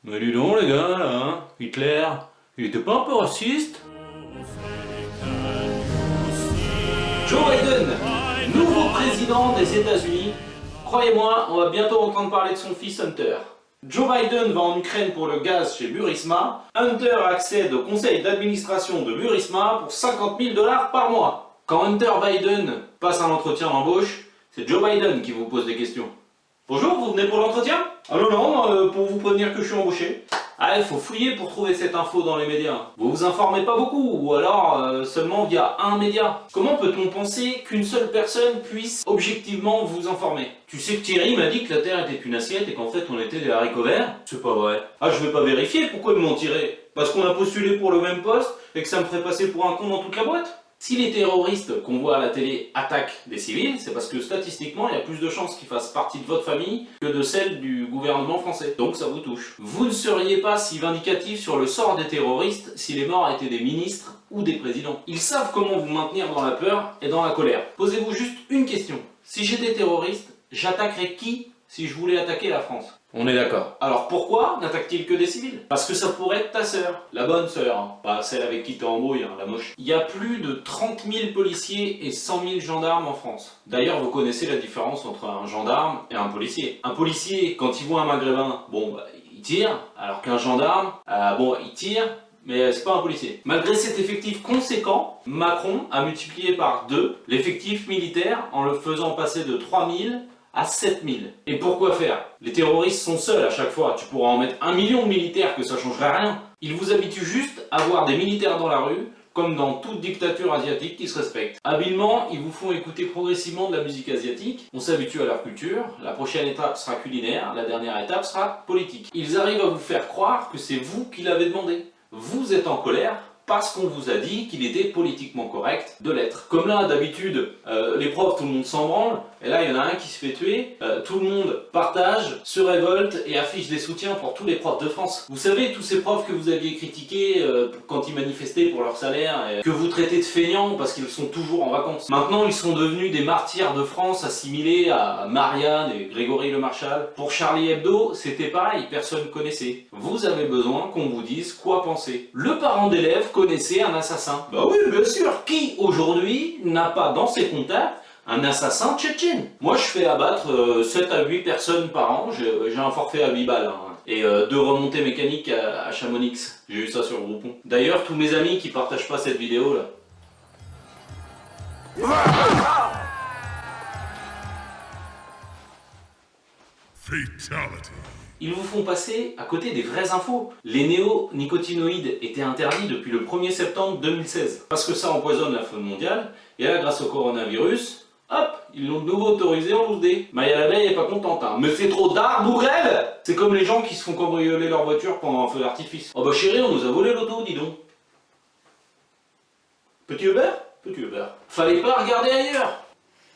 Mais dis donc les gars là, hein, Hitler, il était pas un peu raciste? Joe Biden, nouveau président des États-Unis. Croyez-moi, on va bientôt entendre parler de son fils Hunter. Joe Biden va en Ukraine pour le gaz chez Burisma. Hunter accède au conseil d'administration de Burisma pour 50 000 $ par mois. Quand Hunter Biden passe un entretien d'embauche, c'est Joe Biden qui vous pose des questions. Bonjour, vous venez pour l'entretien? Ah non, pour vous prévenir que je suis embauché. Ah, il faut fouiller pour trouver cette info dans les médias. Vous vous informez pas beaucoup, ou alors seulement via un média. Comment peut-on penser qu'une seule personne puisse objectivement vous informer? Tu sais que Thierry m'a dit que la Terre était une assiette et qu'en fait on était des haricots verts? C'est pas vrai. Ah, je vais pas vérifier, pourquoi me mentirait? Parce qu'on a postulé pour le même poste et que ça me ferait passer pour un con dans toute la boîte? Si les terroristes qu'on voit à la télé attaquent des civils, c'est parce que statistiquement, il y a plus de chances qu'ils fassent partie de votre famille que de celle du gouvernement français. Donc ça vous touche. Vous ne seriez pas si vindicatif sur le sort des terroristes si les morts étaient des ministres ou des présidents. Ils savent comment vous maintenir dans la peur et dans la colère. Posez-vous juste une question. Si j'étais terroriste, j'attaquerais qui si je voulais attaquer la France? On est d'accord. Alors pourquoi n'attaque-t-il que des civils? Parce que ça pourrait être ta sœur, la bonne sœur, hein. Pas celle avec qui t'es embrouillé, hein, la moche. Il y a plus de 30 000 policiers et 100 000 gendarmes en France. D'ailleurs, vous connaissez la différence entre un gendarme et un policier. Un policier, quand il voit un maghrébin, il tire, alors qu'un gendarme, il tire, mais c'est pas un policier. Malgré cet effectif conséquent, Macron a multiplié par 2 l'effectif militaire en le faisant passer de 3 000 à 7 000. Et pourquoi faire? Les terroristes sont seuls à chaque fois, tu pourras en mettre 1 million de militaires que ça changerait rien. Ils vous habituent juste à voir des militaires dans la rue, comme dans toute dictature asiatique qui se respecte. Habilement, ils vous font écouter progressivement de la musique asiatique, on s'habitue à leur culture, la prochaine étape sera culinaire, la dernière étape sera politique. Ils arrivent à vous faire croire que c'est vous qui l'avez demandé. Vous êtes en colère parce qu'on vous a dit qu'il était politiquement correct de l'être. Comme là, d'habitude, les profs, tout le monde s'en branle, et là, il y en a un qui se fait tuer, tout le monde partage, se révolte et affiche des soutiens pour tous les profs de France. Vous savez, tous ces profs que vous aviez critiqués quand ils manifestaient pour leur salaire, et que vous traitez de feignants parce qu'ils sont toujours en vacances. Maintenant, ils sont devenus des martyrs de France assimilés à Marianne et Grégory Le Marchal. Pour Charlie Hebdo, c'était pareil, personne connaissait. Vous avez besoin qu'on vous dise quoi penser. Le parent d'élève connaissait un assassin. Bah oui, bien sûr. Qui, aujourd'hui, n'a pas dans ses contacts un assassin tchétchène? Moi, je fais abattre 7 à 8 personnes par an. J'ai un forfait à 8 balles. Hein. Et 2 remontées mécaniques à Chamonix. J'ai eu ça sur Groupon. D'ailleurs, tous mes amis qui partagent pas cette vidéo là. Fatality. Ils vous font passer à côté des vraies infos. Les néonicotinoïdes étaient interdits depuis le 1er septembre 2016. Parce que ça empoisonne la faune mondiale. Et là, grâce au coronavirus, hop, ils l'ont de nouveau autorisé en loose day. Maya l'abeille est pas contente, hein. Mais c'est trop tard, bourrelle! C'est comme les gens qui se font cambrioler leur voiture pendant un feu d'artifice. Oh bah chérie, on nous a volé l'auto, dis donc. Petit Hubert? Petit Hubert. Fallait pas regarder ailleurs.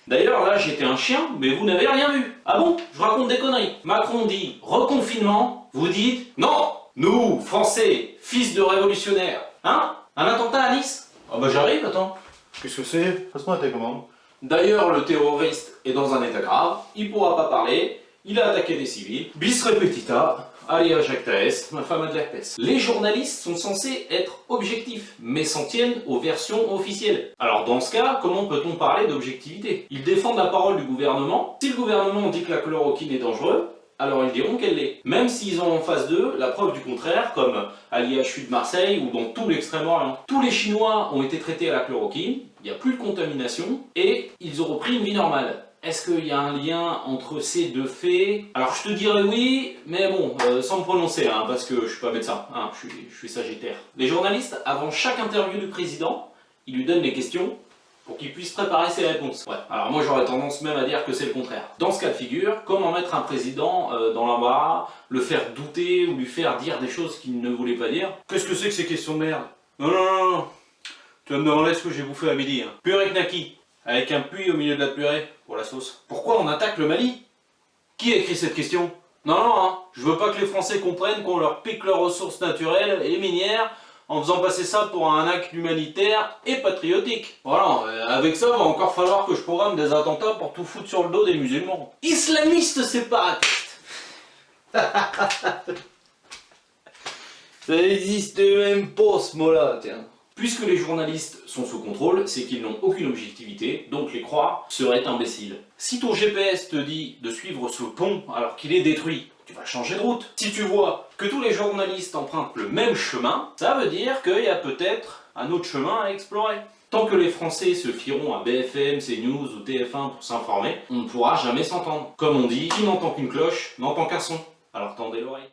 D'ailleurs, là, j'étais un chien, mais vous n'avez rien vu. Ah bon? Je raconte des conneries. Macron dit reconfinement, vous dites non! Nous, Français, fils de révolutionnaires. Hein? Un attentat à Nice? Ah bah j'arrive, attends. Qu'est-ce que c'est? Passe-moi tes commandes. D'ailleurs, le terroriste est dans un état grave, il pourra pas parler, il a attaqué des civils. Bis repetita, alia jacta est, ma femme a de l'herpès. Les journalistes sont censés être objectifs, mais s'en tiennent aux versions officielles. Alors dans ce cas, comment peut-on parler d'objectivité? Ils défendent la parole du gouvernement. Si le gouvernement dit que la chloroquine est dangereuse, alors ils diront qu'elle l'est. Même s'ils ont en face d'eux la preuve du contraire, comme à l'IHU de Marseille ou dans tout l'Extrême-Orient. Tous les Chinois ont été traités à la chloroquine, il n'y a plus de contamination, et ils ont repris une vie normale. Est-ce qu'il y a un lien entre ces deux faits? Alors je te dirais oui, mais bon, sans me prononcer, hein, parce que je suis pas médecin, hein, je suis sagittaire. Les journalistes, avant chaque interview du président, ils lui donnent les questions, pour qu'il puisse préparer ses réponses. Ouais, alors moi j'aurais tendance même à dire que c'est le contraire. Dans ce cas de figure, comment mettre un président dans l'embarras, le faire douter ou lui faire dire des choses qu'il ne voulait pas dire? Qu'est-ce que c'est que ces questions de merde? Non. Tu vas me demander ce que j'ai bouffé à midi. Hein. Purée knacki, avec un puits au milieu de la purée, pour la sauce. Pourquoi on attaque le Mali? Qui a écrit cette question? Non, je veux pas que les Français comprennent qu'on leur pique leurs ressources naturelles et minières en faisant passer ça pour un acte humanitaire et patriotique. Voilà, avec ça, va encore falloir que je programme des attentats pour tout foutre sur le dos des musulmans. Islamistes séparatistes. Ça existe même pas ce mot-là, tiens. Puisque les journalistes sont sous contrôle, c'est qu'ils n'ont aucune objectivité, donc les croire serait imbécile. Si ton GPS te dit de suivre ce pont alors qu'il est détruit, tu vas changer de route. Si tu vois que tous les journalistes empruntent le même chemin, ça veut dire qu'il y a peut-être un autre chemin à explorer. Tant que les Français se fieront à BFM, CNews ou TF1 pour s'informer, on ne pourra jamais s'entendre. Comme on dit, qui n'entend qu'une cloche n'entend qu'un son. Alors tendez l'oreille.